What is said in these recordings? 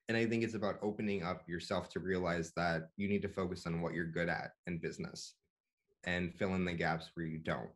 And I think it's about opening up yourself to realize that you need to focus on what you're good at in business and fill in the gaps where you don't.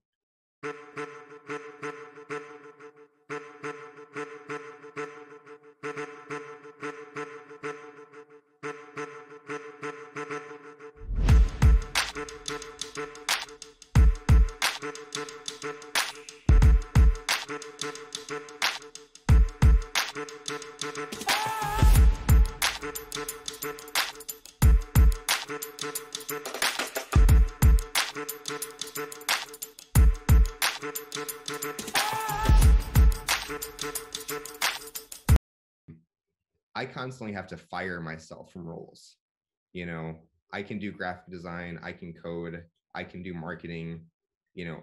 I constantly have to fire myself from roles. I can do graphic design, I can code, I can do marketing.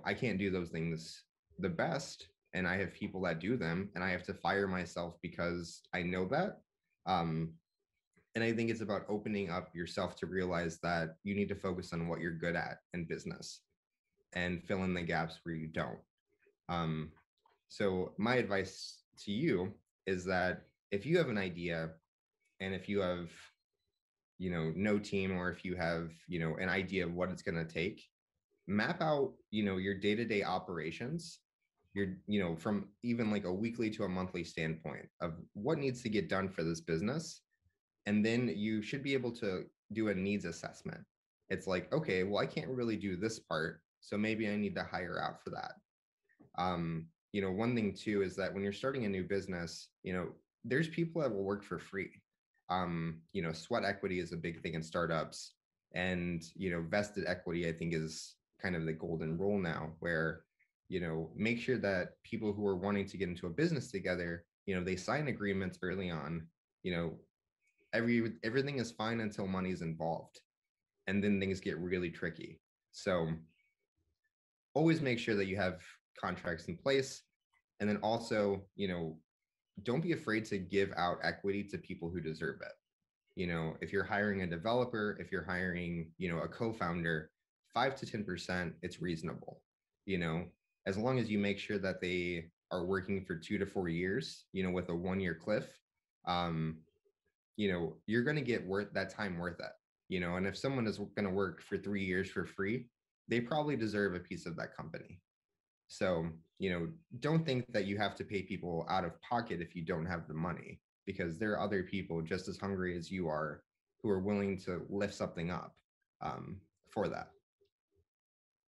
I can't do those things the best. And I have people that do them, and I have to fire myself because I know that. And I think it's about opening up yourself to realize that you need to focus on what you're good at in business and fill in the gaps where you don't. So my advice to you is that if you have an idea, and if you have, no team, or if you have, an idea of what it's going to take, map out, your day-to-day operations, from even like a weekly to a monthly standpoint of what needs to get done for this business. And then you should be able to do a needs assessment. It's like, okay, well, I can't really do this part, so maybe I need to hire out for that. One thing too is that when you're starting a new business, there's people that will work for free. Sweat equity is a big thing in startups, and vested equity, I think, is kind of the golden rule now, where make sure that people who are wanting to get into a business together, they sign agreements early on. Everything is fine until money's involved, and then things get really tricky. So always make sure that you have contracts in place. And then also, don't be afraid to give out equity to people who deserve it. If you're hiring a developer, if you're hiring, a co-founder, 5 to 10%, it's reasonable. As long as you make sure that they are working for 2 to 4 years, with a 1-year cliff, you're going to get that time worth it. And if someone is going to work for 3 years for free, they probably deserve a piece of that company. So, don't think that you have to pay people out of pocket if you don't have the money, because there are other people just as hungry as you are who are willing to lift something up for that.